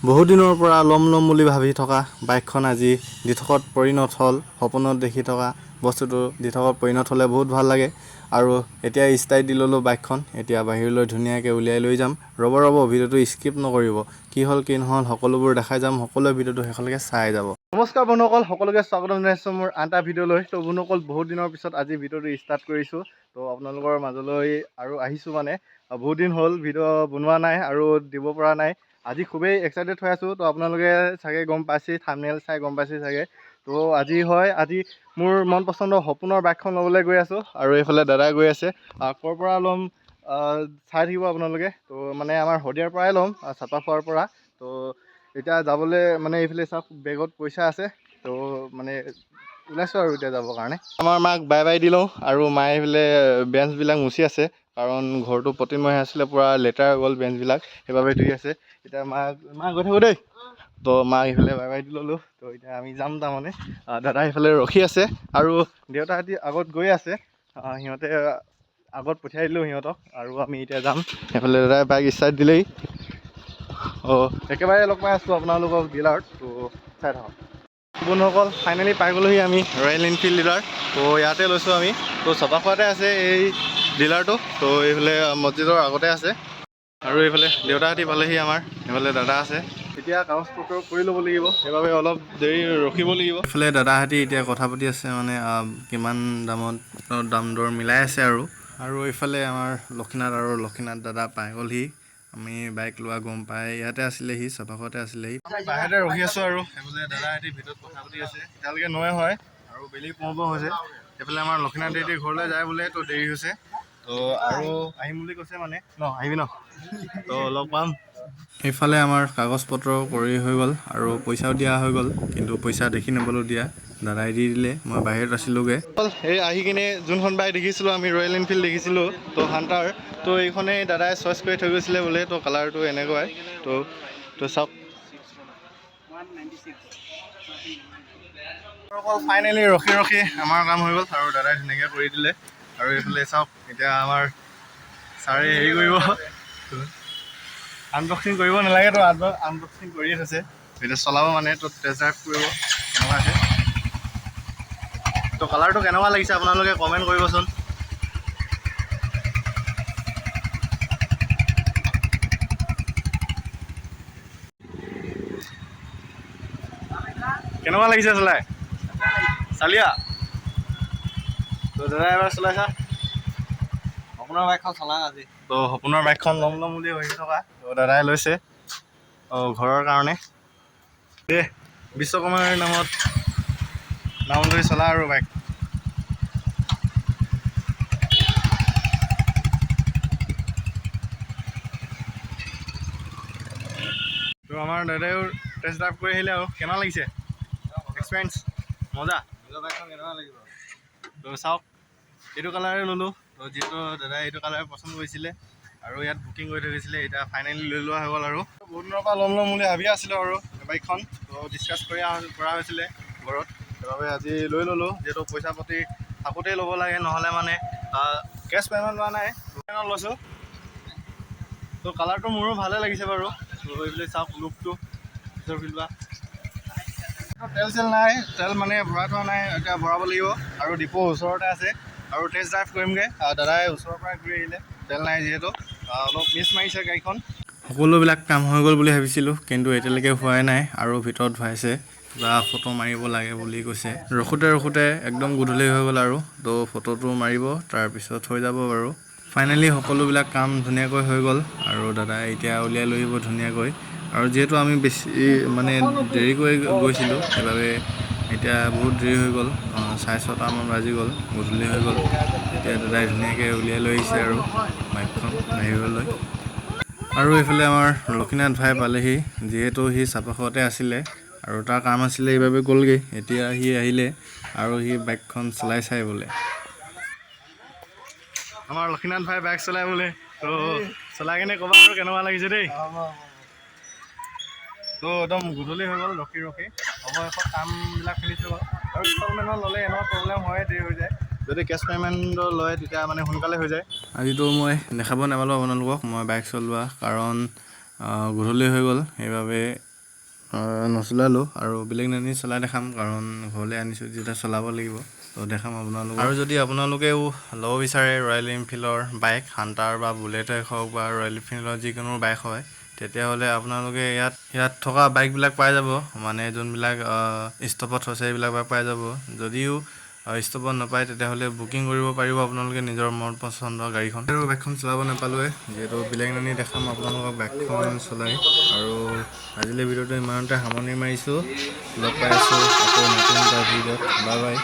বহুত দিনৰ পৰা ল'ম বুলি ভাবি থকা বাইকখন আজি দিঠকত পৰিণত হ'ল। সপোনত দেখি থকা বস্তুটো দিঠকত পৰিণত হ'লে বহুত ভাল লাগে। আৰু এতিয়া ষ্টাৰ্ট দি ল'লোঁ বাইকখন। এতিয়া বাহিৰলৈ ধুনীয়াকৈ উলিয়াই লৈ যাম। ৰ'ব ভিডিঅ'টো স্কিপ নকৰিব। কি হ'ল কি নহ'ল সকলোবোৰ দেখাই যাম। সকলোৱে ভিডিঅ'টো শেষলৈকে চাই যাব। নমস্কাৰ বন্ধুসকল, সকলোকে স্বাগতম জনাইছোঁ মোৰ আন এটা ভিডিঅ'লৈ। তো বন্ধুসকল, বহুত দিনৰ পিছত আজি ভিডিঅ'টো ষ্টাৰ্ট কৰিছোঁ। তো আপোনালোকৰ মাজলৈ আৰু আহিছোঁ মানে বহুত দিন হ'ল ভিডিঅ' বনোৱা নাই আৰু দিব পৰা নাই। আজি খুবেই এক্সাইটেড হৈ আছোঁ। তো আপোনালোকে চাগে গম পাইছে, থাম্বনেইল চাই গম পাইছে চাগে। তো আজি মোৰ মন পচন্দৰ সপোনৰ বাইকখন ল'বলৈ গৈ আছোঁ। আৰু এইফালে দাদাই গৈ আছে। ক'ৰ পৰা ল'ম চাই থাকিব আপোনালোকে। তো মানে আমাৰ শদিয়াৰ পৰাই ল'ম, চাপাখোৱাৰ পৰা। তো এতিয়া যাবলৈ মানে এইফালে চাওক বেগত পইচা আছে। তো মানে ওলাইছোঁ আৰু এতিয়া যাবৰ কাৰণে। আমাৰ মাক বাই বাই দি লওঁ। আৰু মায়ে এইফালে বেঞ্চবিলাক মুচি আছে, কাৰণ ঘৰটো প্ৰতিমহে আছিলে, পূৰা লেতেৰা হৈ গ'ল বেঞ্চবিলাক, সেইবাবে ধুই আছে। এতিয়া মা গৈ থাকোঁ দেই। তো মাক এইফালে বাই বাই দি ল'লোঁ। তো এতিয়া আমি যাম তাৰমানে। দাদা এইফালে ৰখি আছে আৰু দেউতাহঁতি আগত গৈ আছে। সিহঁতে আগত পঠিয়াই দিলোঁ সিহঁতক, আৰু আমি এতিয়া যাম। সেইফালে দাদাই বাইক ষ্টাৰ্ট দিলেই। একেবাৰে লগ পাই আছোঁ আপোনালোকক ডিলাৰত। তো চাই থাকক বন্ধুসকল। ফাইনেলি পাই গ'লোহি আমি ৰয়েল এনফিল্ড ডিলাৰ। তো ইয়াতে লৈছোঁ আমি। তো চপাখোৱাতে আছে এই ডিলাৰটো। তো এইফালে মছজিদৰ আগতে আছে। আৰু এইফালে দেউতাহঁতি পালেহি আমাৰ, এইফালে দাদা আছে। এতিয়া কাগজ পত্ৰ কৰি ল'ব লাগিব, সেইবাবে অলপ দেৰি ৰখিব লাগিব। এইফালে দাদাহঁতি এতিয়া কথা পাতি আছে, মানে কিমান দামত দাম দৰ মিলাই আছে আৰু এইফালে আমাৰ লক্ষীনাথ দাদা পাই গ'লহি। আমি বাইক লোৱা গম পাই ইয়াতে আছিলেহি, চপাখোৱাতে আছিলেহি। বাহিৰতে ৰখি আছোঁ আৰু সেইফালে দাদাহঁতি ভিতৰত কথা পাতি আছে। এতিয়ালৈকে নয়ে হয় আৰু বেলি পৰ্ব হৈছে। এইফালে আমাৰ লক্ষীনাথ দেৱী ঘৰলৈ যায় বোলে, তো দেৰি হৈছে। তো আৰু আহিম বুলি কৈছে মানে আহিবি ন? তো লগ পাম। সেইফালে আমাৰ কাগজ পত্ৰ কৰি হৈ গ'ল আৰু পইচাও দিয়া হৈ গ'ল, কিন্তু পইচা দেখি নাপালোঁ দিয়া। দাদাই দি দিলে, মই বাহিৰত আছিলোঁগৈ। এই আহি কিনে যোনখন বাইক দেখিছিলোঁ আমি, ৰয়েল এনফিল্ড দেখিছিলোঁ, তো হাণ্টাৰ। তো এইখনেই দাদাই চইচ কৰি থৈ গৈছিলে বোলে। তো কালাৰটো এনেকুৱাই। তো চাওক ফাইনেলি ৰখি আমাৰ কাম হৈ গ'ল আৰু দাদাই ধুনীয়াকৈ কৰি দিলে। আৰু এইফালে চাওক, এতিয়া আমাৰ ছাৰে হেৰি কৰিব, আনবক্সিং কৰিব নালাগে। তো আনবক্সিং কৰিয়ে থৈছে। এতিয়া চলাব মানে, তো টেষ্ট ড্ৰাইভ কৰিব কেনেকুৱাকৈ। তো কালাৰটো কেনেকুৱা লাগিছে আপোনালোকে কমেণ্ট কৰিবচোন। কেনেকুৱা লাগিছে চলাই? চালিয়া? তো দাদা এবাৰ চলাইছা? সপোনৰ বাইকখন চলাওঁ আজি। তো সপোনৰ বাইকখন ল'ম বুলি ভাবি থকা, তো দাদাই লৈছে ঘৰৰ কাৰণে। বিশ্বকৰ্মাৰ নামত নাম ধৰি চলা আৰু বাইক। তো আমাৰ দাদাইও টেষ্ট ড্ৰাইভ কৰি আহিলে। আৰু কেনেকুৱা লাগিছে এক্সপিৰিয়েঞ্চ? মজা? নিজৰ বাইকখন কেনেকুৱা লাগিব? তো চাওক, এইটো কালাৰে ল'লোঁ। তো যিহেতু দাদাই এইটো কালাৰ পচন্দ কৰিছিলে আৰু ইয়াত বুকিং কৰি থৈ গৈছিলে, এতিয়া ফাইনেলি লৈ লোৱা হৈ গ'ল। আৰু বহুত দিনৰ পৰা ল'ম বুলি ভাবি আছিলোঁ আৰু বাইকখন। তো ডিছকাছ কৰা হৈছিলে ঘৰত, সেইবাবে আজি লৈ ল'লোঁ। যিহেতু পইচা পাতি থাকোঁতেই ল'ব লাগে, নহ'লে মানে কেছ পে'মেণ্ট লোৱা নাই, পে'মেণ্টত লৈছোঁ। তো কালাৰটো মোৰো ভালে লাগিছে বাৰু। তো এইফালে চাওক লুকটো, পিছৰ ফিল্ডবা। তেল চেল নাই, তেল মানে ভৰাই থোৱা নাই, এতিয়া ভৰাব লাগিব। আৰু ডিপু ওচৰতে আছে, আৰু টেষ্ট ড্ৰাইভ কৰিমগৈ। দাদাই ওচৰৰ পৰাই ঘূৰি আহিলে, তেল নাই যিহেতু। অলপ মিছ মাৰিছে গাড়ীখন। সকলোবিলাক কাম হৈ গ'ল বুলি ভাবিছিলোঁ, কিন্তু এতিয়ালৈকে হোৱাই নাই। আৰু ভিতৰত ভৰাইছে, কিবা ফটো মাৰিব লাগে বুলি কৈছে। ৰখোতে একদম গধূলি হৈ গ'ল আৰু। তো ফটোটো মাৰিব, তাৰপিছত হৈ যাব বাৰু। ফাইনেলি সকলোবিলাক কাম ধুনীয়াকৈ হৈ গ'ল, আৰু দাদাই এতিয়া উলিয়াই লৈ আহিব ধুনীয়াকৈ। আৰু যিহেতু আমি বেছি মানে দেৰিকৈ গৈছিলোঁ, সেইবাবে এতিয়া বহুত দেৰি হৈ গ'ল। 6:30মান বাজি গ'ল, গধূলি হৈ গ'ল। এতিয়া দাদাই ধুনীয়াকৈ উলিয়াই লৈ আহিছে আৰু বাইকখন বাহিৰলৈ। আৰু এইফালে আমাৰ লক্ষীনাথ ভাই পালেহি, যিহেতু সি চাপাখোৱাতে আছিলে আৰু তাৰ কাম আছিলে, এইবাবে গ'লগৈ। এতিয়া সি আহিলে আৰু সি বাইকখন চলাই চাই বোলে। আমাৰ লক্ষীনাথ ভাই বাইক চলাই বোলে। তো চলাই কিনে ক'বা আৰু কেনেকুৱা লাগিছে দেই। তো একদম গধূলি হৈ গ'ল ৰখি অৱশেষত কামবিলাক ফিনিছ হৈ গ'ল। আৰু ইনষ্টলমেণ্টত ল'লে এনেকুৱা প্ৰব্লেম হয়, দেৰি হৈ যায়। যদি কেছ পে'মেণ্টত লয় তেতিয়া মানে সোনকালে হৈ যায়। আজিতো মই দেখাব নাপালোঁ আপোনালোকক মই বাইক চলোৱা, কাৰণ গধূলি হৈ গ'ল, সেইবাবে নচলালোঁ আৰু বেলেগ নানি চলাই দেখাম, কাৰণ ঘৰলৈ আনিছোঁ যেতিয়া চলাব লাগিব। তো দেখাম আপোনালোকক। আৰু যদি আপোনালোকেও ল'ব বিচাৰে ৰয়েল এনফিল্ডৰ বাইক, হাণ্টাৰ বা বুলেটেই হওক বা ৰয়েল এনফিল্ডৰ যিকোনো বাইক হয়, তেতিয়াহ'লে আপোনালোকে ইয়াত থকা বাইকবিলাক পাই যাব। মানে যোনবিলাক ষ্টপত হৈছে এইবিলাক বাইক পাই যাব। যদিও ষ্টপত নাপায় তেতিয়াহ'লে বুকিং কৰিব পাৰিব আপোনালোকে নিজৰ মন পচন্দৰ গাড়ীখন। আৰু বাইকখন চলাব নাপালোৱে, যিহেতু বেলেগ নানি দেখাম আপোনালোকক বাইকখন চলাই। আৰু আজিলৈ ভিডিঅ'টো ইমানতে সামৰণি মাৰিছোঁ। লগ পাই আছোঁ আকৌ নতুন এটা ভিডিঅ'ত। Bye bye.